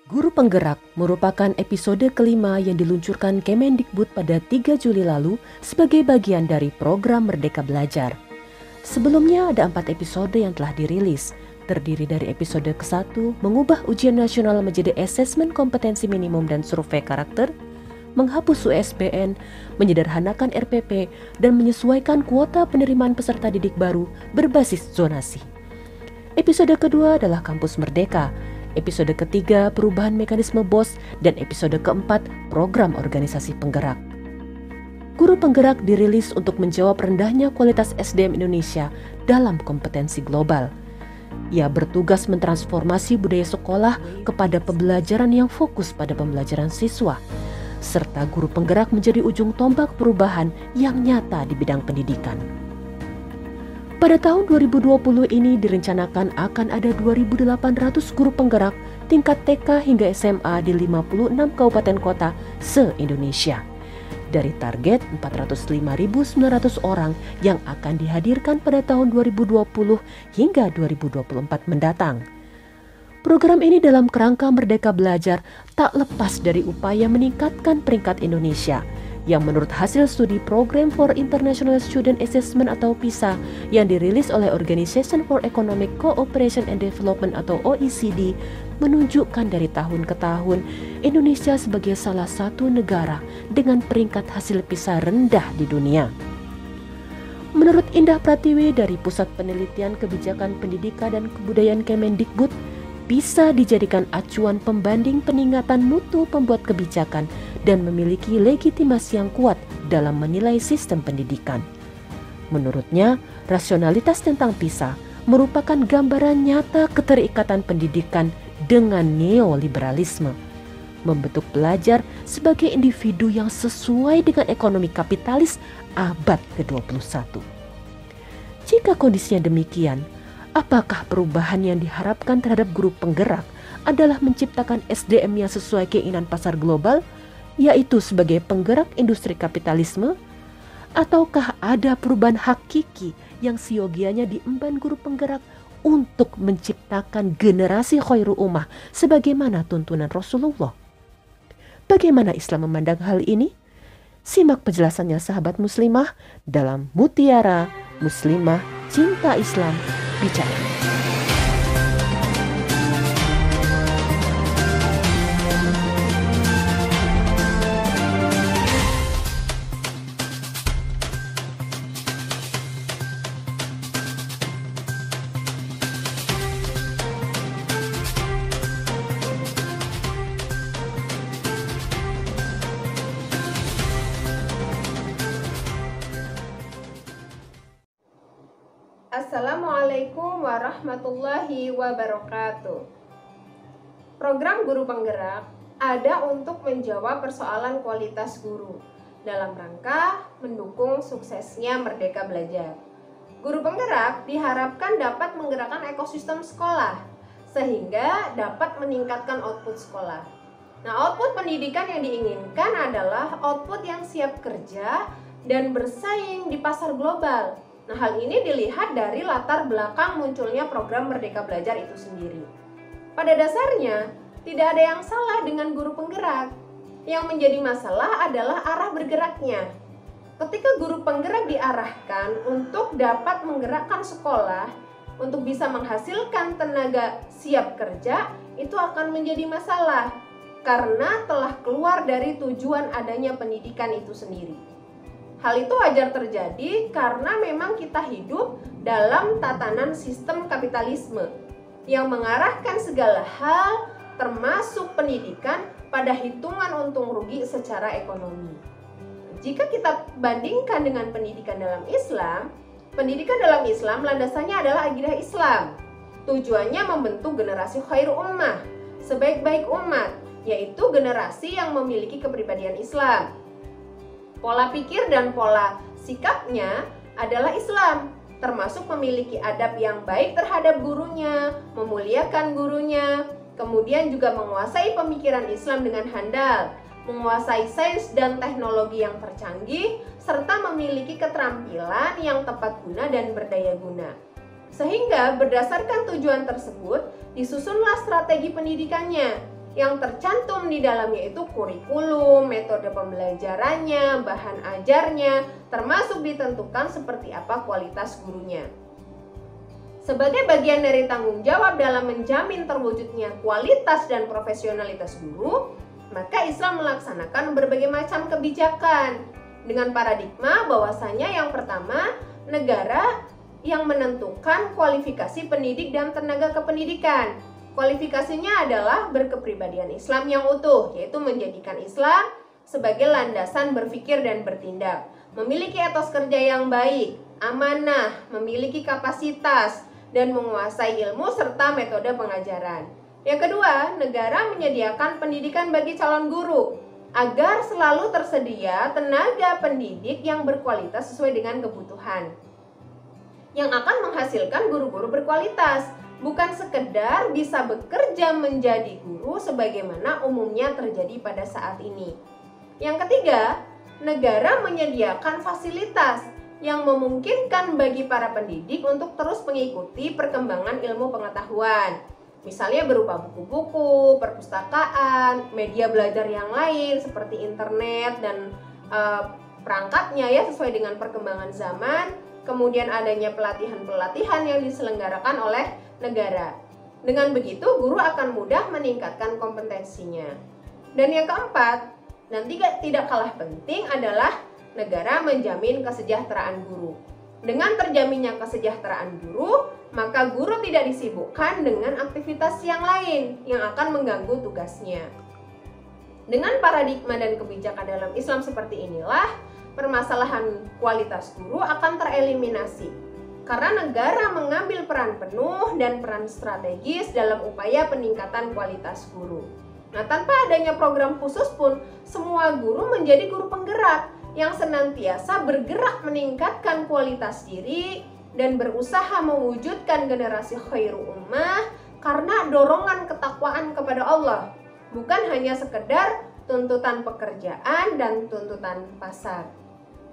Guru Penggerak merupakan episode kelima yang diluncurkan Kemendikbud pada 3 Juli lalu sebagai bagian dari program Merdeka Belajar. Sebelumnya ada 4 episode yang telah dirilis, terdiri dari episode ke-1 mengubah ujian nasional menjadi asesmen kompetensi minimum dan survei karakter, menghapus USBN, menyederhanakan RPP, dan menyesuaikan kuota penerimaan peserta didik baru berbasis zonasi. Episode kedua adalah Kampus Merdeka, episode ketiga perubahan mekanisme BOS, dan episode keempat program organisasi penggerak. Guru Penggerak dirilis untuk menjawab rendahnya kualitas SDM Indonesia dalam kompetensi global. Ia bertugas mentransformasi budaya sekolah kepada pembelajaran yang fokus pada pembelajaran siswa, serta guru penggerak menjadi ujung tombak perubahan yang nyata di bidang pendidikan. Pada tahun 2020 ini direncanakan akan ada 2.800 guru penggerak tingkat TK hingga SMA di 56 kabupaten kota se-Indonesia. Dari target 405.900 orang yang akan dihadirkan pada tahun 2020 hingga 2024 mendatang. Program ini dalam kerangka Merdeka Belajar tak lepas dari upaya meningkatkan peringkat Indonesia yang menurut hasil studi Program for International Student Assessment atau PISA yang dirilis oleh Organization for Economic Cooperation and Development atau OECD menunjukkan dari tahun ke tahun Indonesia sebagai salah satu negara dengan peringkat hasil PISA rendah di dunia. Menurut Indah Pratiwi dari Pusat Penelitian Kebijakan Pendidikan dan Kebudayaan Kemendikbud, PISA dijadikan acuan pembanding peningkatan mutu pembuat kebijakan dan memiliki legitimasi yang kuat dalam menilai sistem pendidikan. Menurutnya, rasionalitas tentang PISA merupakan gambaran nyata keterikatan pendidikan dengan neoliberalisme, membentuk pelajar sebagai individu yang sesuai dengan ekonomi kapitalis abad ke-21. Jika kondisinya demikian, apakah perubahan yang diharapkan terhadap guru penggerak adalah menciptakan SDM yang sesuai keinginan pasar global, yaitu sebagai penggerak industri kapitalisme? Ataukah ada perubahan hakiki yang siogianya diemban guru penggerak untuk menciptakan generasi khairu ummah sebagaimana tuntunan Rasulullah? Bagaimana Islam memandang hal ini? Simak penjelasannya sahabat muslimah dalam Mutiara Muslimah Cinta Islam Bicara. Assalamualaikum warahmatullahi wabarakatuh. Program Guru Penggerak ada untuk menjawab persoalan kualitas guru dalam rangka mendukung suksesnya Merdeka Belajar. Guru penggerak diharapkan dapat menggerakkan ekosistem sekolah sehingga dapat meningkatkan output sekolah. Nah, output pendidikan yang diinginkan adalah output yang siap kerja dan bersaing di pasar global. Nah, hal ini dilihat dari latar belakang munculnya program Merdeka Belajar itu sendiri. Pada dasarnya, tidak ada yang salah dengan guru penggerak. Yang menjadi masalah adalah arah bergeraknya. Ketika guru penggerak diarahkan untuk dapat menggerakkan sekolah, untuk bisa menghasilkan tenaga siap kerja, itu akan menjadi masalah karena telah keluar dari tujuan adanya pendidikan itu sendiri. Hal itu wajar terjadi karena memang kita hidup dalam tatanan sistem kapitalisme yang mengarahkan segala hal termasuk pendidikan pada hitungan untung rugi secara ekonomi. Jika kita bandingkan dengan pendidikan dalam Islam landasannya adalah akidah Islam. Tujuannya membentuk generasi khairu ummah, sebaik-baik umat, yaitu generasi yang memiliki kepribadian Islam. Pola pikir dan pola sikapnya adalah Islam, termasuk memiliki adab yang baik terhadap gurunya, memuliakan gurunya, kemudian juga menguasai pemikiran Islam dengan handal, menguasai sains dan teknologi yang tercanggih, serta memiliki keterampilan yang tepat guna dan berdaya guna. Sehingga berdasarkan tujuan tersebut, disusunlah strategi pendidikannya Yang tercantum di dalamnya itu kurikulum, metode pembelajarannya, bahan ajarnya, termasuk ditentukan seperti apa kualitas gurunya. Sebagai bagian dari tanggung jawab dalam menjamin terwujudnya kualitas dan profesionalitas guru, maka Islam melaksanakan berbagai macam kebijakan dengan paradigma bahwasanya yang pertama, negara yang menentukan kualifikasi pendidik dan tenaga kependidikan. Kualifikasinya adalah berkepribadian Islam yang utuh, yaitu menjadikan Islam sebagai landasan berpikir dan bertindak, memiliki etos kerja yang baik, amanah, memiliki kapasitas, dan menguasai ilmu serta metode pengajaran. Yang kedua, negara menyediakan pendidikan bagi calon guru agar selalu tersedia tenaga pendidik yang berkualitas sesuai dengan kebutuhan, yang akan menghasilkan guru-guru berkualitas, bukan sekedar bisa bekerja menjadi guru sebagaimana umumnya terjadi pada saat ini. Yang ketiga, negara menyediakan fasilitas yang memungkinkan bagi para pendidik untuk terus mengikuti perkembangan ilmu pengetahuan. Misalnya berupa buku-buku, perpustakaan, media belajar yang lain seperti internet dan perangkatnya ya sesuai dengan perkembangan zaman. Kemudian adanya pelatihan-pelatihan yang diselenggarakan oleh negara. Dengan begitu guru akan mudah meningkatkan kompetensinya. Dan yang keempat, dan tidak kalah penting adalah negara menjamin kesejahteraan guru. Dengan terjaminnya kesejahteraan guru, maka guru tidak disibukkan dengan aktivitas yang lain yang akan mengganggu tugasnya. Dengan paradigma dan kebijakan dalam Islam seperti inilah, permasalahan kualitas guru akan tereliminasi. Karena negara mengambil peran penuh dan peran strategis dalam upaya peningkatan kualitas guru. Nah, tanpa adanya program khusus pun, semua guru menjadi guru penggerak yang senantiasa bergerak meningkatkan kualitas diri dan berusaha mewujudkan generasi khairu ummah karena dorongan ketakwaan kepada Allah, bukan hanya sekedar tuntutan pekerjaan dan tuntutan pasar.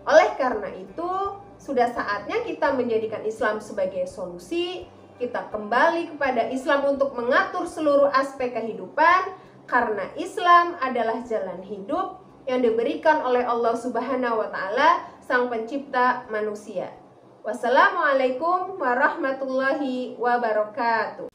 Oleh karena itu, sudah saatnya kita menjadikan Islam sebagai solusi, kita kembali kepada Islam untuk mengatur seluruh aspek kehidupan, karena Islam adalah jalan hidup yang diberikan oleh Allah Subhanahu wa Ta'ala, Sang Pencipta manusia. Wassalamualaikum warahmatullahi wabarakatuh.